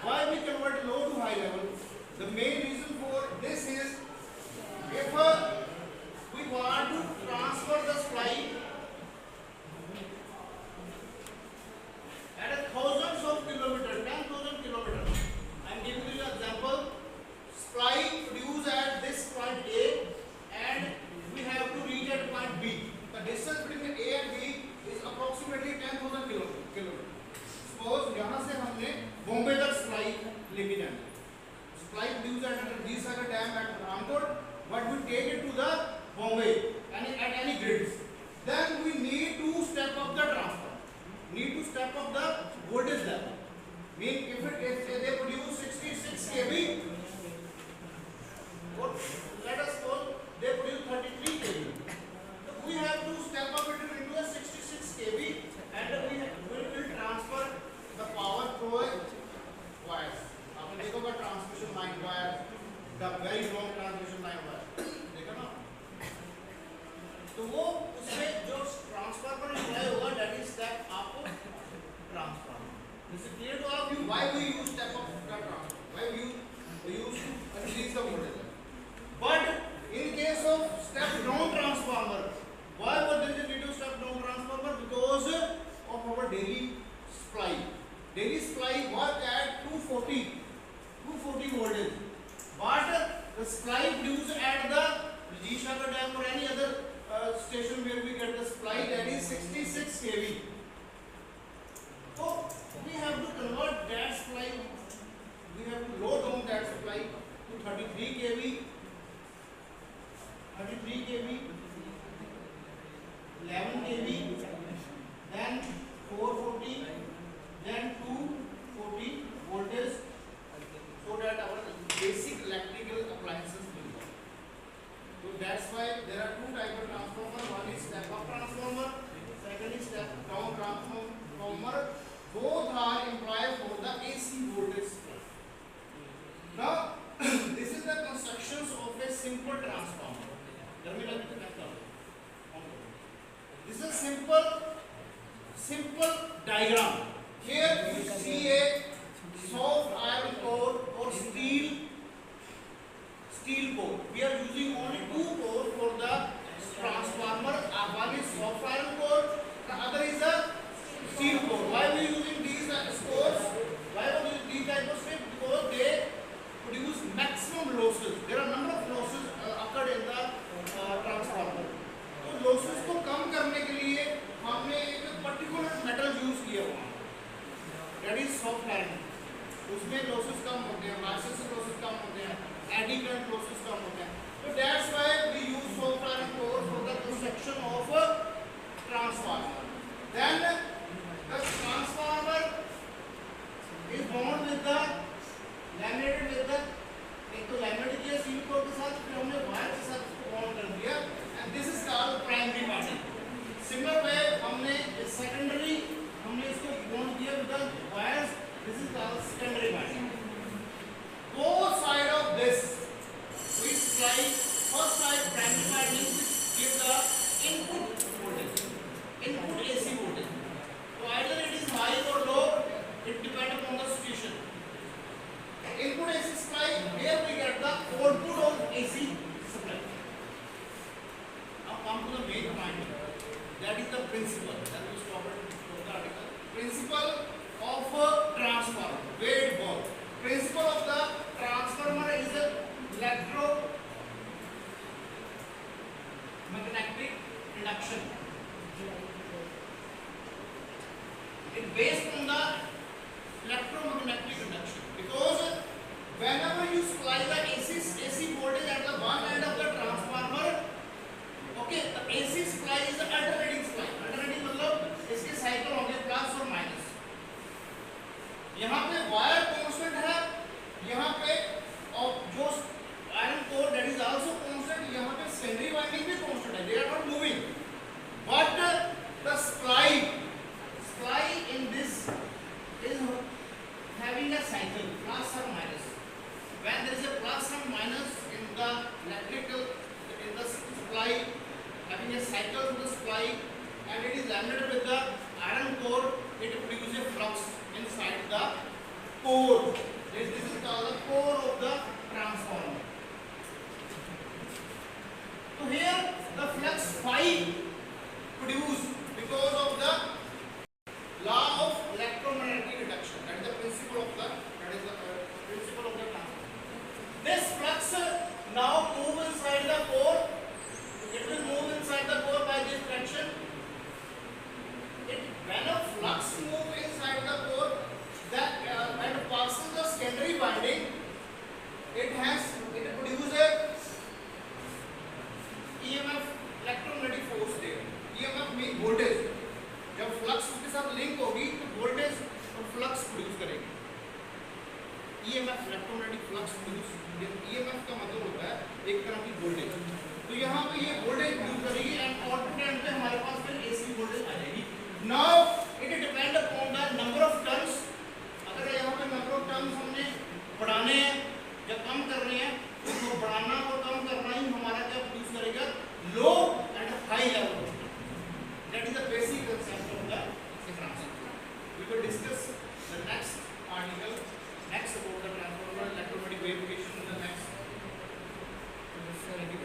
Why we convert low to high level? The main reason for this is if we want to transfer the supply at a thousands of kilometers, 10,000 kilometers. I am giving you an example. Supply produced at this point A and we have to reach at point B. The distance between A and B is approximately 10,000 kilometers. Suppose यहाँ से हमने बॉम्बे तक supply लेके जाना है. Supply produced at Ranjit Sagar Dam at Ramkot, but we take it to the Bombay and at any grids. Then we need to step up the transfer. Need to step up the voltage level. Mean if they produce 66 kV, or let us suppose they produce 33 kV. So we have to step up it into a 66 kV and we will transfer the power through wires. आपने देखा होगा transmission line wire, the very long transmission line wire. देखा ना? तो वो उसमें जो transformer apply होगा that is step up transformer. This is clear to all of you why we use step up transformer? Why we use to increase the voltage? But in case of step down transformer, why was there is a need to step down transformer? Because of our daily supply. Daily supply work at 240 voltage. But the supply produced at the Ranjit Sagar Dam or any other station where we get the supply, that is 66 kV. So we have to convert that supply. We have to load down that supply to 33 kV. 33 kV, 11 kV, then 440, then 240 voltage, so that our basic electrical appliances will work. So that's why there are two types of transformer. One is step up transformer, second is step down transformer. Both are employed for the AC voltage supply. Now this is the constructions of a simple transformer. This is a simple diagram. Here you see a soft iron core or steel core. We are using only two cores for the transformer. One is soft iron core, the other is a steel core. Why we using these cores? Why are we using these type of steel? Because they produce maximum losses. There are number of losses occurred in the transformer. तो losses को कम करने के लिए हमने एक particular metal use किया हुआ है, दैट इज सॉफ्ट आयरन. उसमें लॉसेस कम होते हैं, मासेस लॉसेस कम होते हैं, एडी करंट लॉसेस कम होते हैं. तो that's why we use soft iron core for the construction of transformer. Then the transformer is bond with the laminated with the, एक तो लैमिनेट किया स्टील कोर के साथ, फिर हमने वायर के साथ बॉन्ड कर दिया, and this is called primary wiring. Similar way हमने सेकेंडरी हमने इसको बॉन्ड किया with the wires, this is called secondary wiring. Both side of this we supply first side primary winding give the input voltage, input AC voltage. So either it is high or low, it depends upon the situation. Input AC supply, here we get the output of AC supply. Now come to the main point, that is the principle. That we stop at the article. Principle of transformer, weight ball. Principle of the transformer is a electromagnetic induction. It based on the electromagnetic induction, because whenever you supply the AC voltage at the one end of the transformer, okay, the AC supply is the alternating supply. Alternating मतलब इसके cycle होंगे plus और minus. यहाँ पे wire constant है, यहाँ पे और जो iron core that is also constant, यहाँ पे secondary winding भी constant है, they are not moving, but the supply in this is having a cycle plus or minus. When there is a plus or minus in the electrical, in the supply, having a cycle to the supply, and it is laminated with the iron core, it produces a flux inside the core. This is called the core of the transformer. So here the flux phi produced because of the law of electromagnetic reduction. That is the principle of the principle of the transformer. This flux now move inside the core. It will move inside the core by this traction. When a flux moves inside the core, that and passes the secondary winding, it produces a EMF, electromagnetic force there. EMF means voltage. जब flux उसके साथ link होगी तो voltage और flux produce करेगी. EMF electromagnetic flux produce. EMF का मतलब होता है एक तरह की वोल्टेज. तो यहाँ पे ये वोल्टेज प्रोड्यूस करेगी एंड आउटपुट एंड पे हमारे